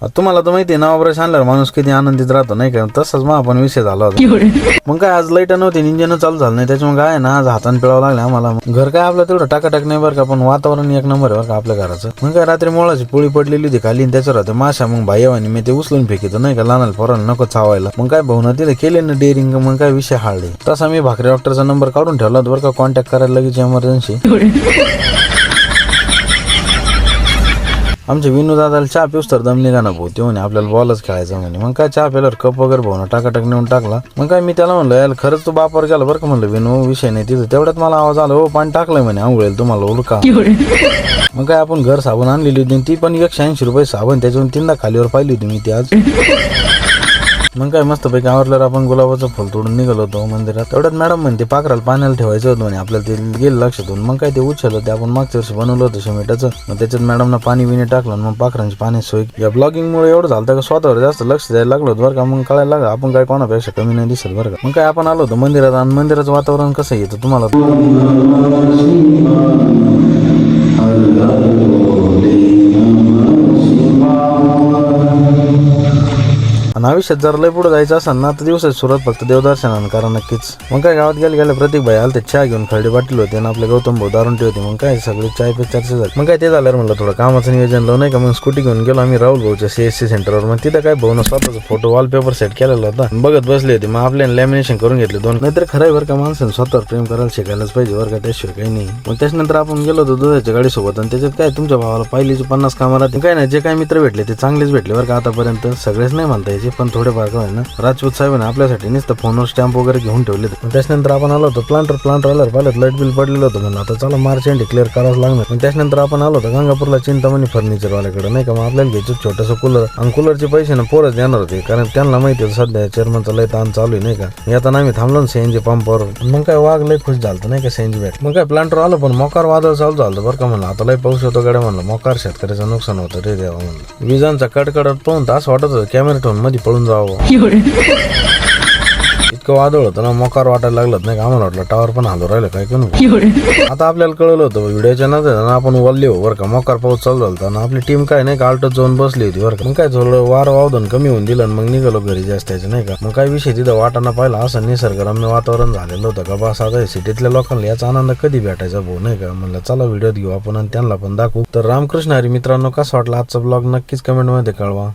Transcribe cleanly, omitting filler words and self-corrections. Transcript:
तुम्हाला तर माहिती आहे नवा आणल्यावर माणूस किती आनंदित राहतो नाही का, तसंच मग आपण विषय झाला होता. मग काय आज लाईट नव्हती, इंजिन चालू झालं नाही, त्याच्यामुळे काय ना आज हाताने पिळावं लागलं आम्हाला. घर काय आपलं तेवढं टाकाटाक नाही बरं का, पण वातावरण एक नंबर आहे बरं का आपल्या घराचं. मग काय रात्री मोळाची पोळी पडलेली होती खाली, त्याच्यावर होते माशा. मग भाईवानी मी ते उचलून फेकितो नाही का, लहान पोरांना नको चावायला. मग काय भाऊन तिथे केले ना डेअरिंग, मग काय विषय हाळले. तसा मी भाकरी डॉक्टरचा नंबर काढून ठेवला होता बरं का, कॉन्टॅक्ट करायला लगेच इमर्जन्सी. आमच्या विनू दादाला चहा पिऊस तर दम निघा ना भाऊ, ते म्हणे आपल्याला बॉलच खेळायचं म्हणे. मग काय चहा प्यायल्यावर कप वगैरे भाऊन टाकाटाक नेऊन टाकला. मग काय मी त्याला म्हणलं याला खरंच तू बापावर गेला बरं का, म्हणलं विनू विषय नाही तिथं. तेवढ्यात मला आवाज आला, हो पाणी टाकलंय म्हणे आंघोळीला तुम्हाला उडका. मग काय आपण घर साबण आणलेली होती, ती पण 180 रुपये साबण, त्याच्यावरून 3दा खालीवर पाहिली होती मी ती आज. मग काय मस्त पैकी आवरल्यावर आपण गुलाबाचं फुल तोडून निघालो होतो मंदिरात. तेवढ्यात मॅडम म्हणते पाखराला पाण्याला ठेवायचं होतं म्हणे आपल्याला, ते गेलं लक्षातून. मग काय ते उचललं, ते आपण मागच्या वर्षी बनवलं होतं शिमेटाचं. मग त्याच्यात मॅडमनं पाणी बिणी टाकलं, मग पाखरांची पाणी सोय. या ब्लॉगिंगमुळे एवढं झालं का स्वतःवर जास्त लक्ष द्यायला लागलो होतं बरं का. मग कळायला लागलं आपण काय कोणापेक्षा कमी नाही दिसत बरं का. मग काय आपण आलो होतो मंदिरात, आणि मंदिराचं वातावरण कसं येतं तुम्हाला आणि आयुष्यात जर लय पुढे जायचं असेल ना तर दिवसाची सुरुवात फक्त देवदर्शनानं करा नक्कीच. मग काय गावात गेल्या प्रत्येक भाई आलं ते चहा घेऊन खरडी बाटली होती, आणि आपल्या गौतम भाऊ दारुंटी होती. मग काय सगळे चाय पे चर्चा झाली. मग काय ते झाल्यावर म्हणलं थोडं कामाचं नियोजन लावून नाही का, मग स्कूटी घेऊन गेलो आम्ही राहुल भाऊच्या CSC सेंटरवर. मग तिथं काय भाऊन स्वतःचा फोटो वॉलपेपर सेट केलेला होता, बघत बसले होते. मग आपल्याला लॅमिनेशन करून घेतले 2. नाहीतर खरं आहे बरं का, माणसानं स्वतःवर प्रेम करायला शिकायलाच पाहिजे बरं का, त्याशिवाय काही नाही. मग त्याच्यानंतर आपण गेलो होतो दुधाच्या गाडीसोबत, आणि त्याच्यात काय तुमच्या भावाला पहिलीचे 50 कामं राहते. काय नाही, जे काय मित्र भेटले ते चांगलेच भेटले बरं का आतापर्यंत. सगळेच नाही म्हणता यायचे, पण थोडेफार काय ना राजपूत साहेबांनी आपल्यासाठी नुसतं फोनवर स्टॅम्प वगैरे घेऊन ठेवले. त्याच्यानंतर आपण आलो होतो प्लांटर आल्यावर पाहिलं लाईट बिल पडलेलं होतं. म्हणलं आता चला मार्च एंड क्लिअर करावंच लागणार. मग त्याच्यानंतर आपण आलो होतो गंगापूरला चिंतामणी फर्निचर वाल्याकडे नाही का. मग आपल्याला घ्यायचं छोटंसं कूलर, आणि कूलरचे पैसे ना पोरच देणार होते, कारण त्यांना माहिती होतं सध्या चेअरमनचा लय ताण चालू आहे नाही का. येताना आम्ही थांबलो CNG पंपावर. मग काय वाघ लय खुश झालं नाही का CNG भेट. मग काय प्लांटर आलो, पण मोकार वादळ चालू झालं बरं का. म्हणलं आता लय पाऊस होतो गाड्या, म्हणलं मोकार शेतकऱ्याचं नुकसान होतं रे देवा. म्हणलं विजांचा कडकडत पाहून तास वाटत होतं कॅमेरा ठेवून मध्ये पळून जावं. इतकं वादळ होतं ना, मोकार वाटायला लागलं नाही का. आम्हाला वाटलं टावर पण हलू राहिलं काय करू. आता आपल्याला कळलं होतं व्हिडिओच्या नंतर आपण वल्ले हो बरं का, मोकार पाऊस चालू झाला. आणि आपली टीम काय नाही का आल्टोत जाऊन बसली होती बरं का. मग काय थोडं वार वावधन कमी होऊन दिलं, आणि मग निघालो घरी जास्त नाही का. मग काय विषय तिथं वाटाणा पाहिला, असं निसर्गरम्य वातावरण झालेलं होतं का बस. आता सिटीतल्या लोकांना याचा आनंद कधी भेटायचा भाऊ नाही का. म्हणलं चला व्हिडिओत घेऊ आपण आणि त्यांना पण दाखवू. तर रामकृष्ण हरी मित्रांनो, कसा वाटला आजचा ब्लॉग नक्कीच कमेंट मध्ये कळवा.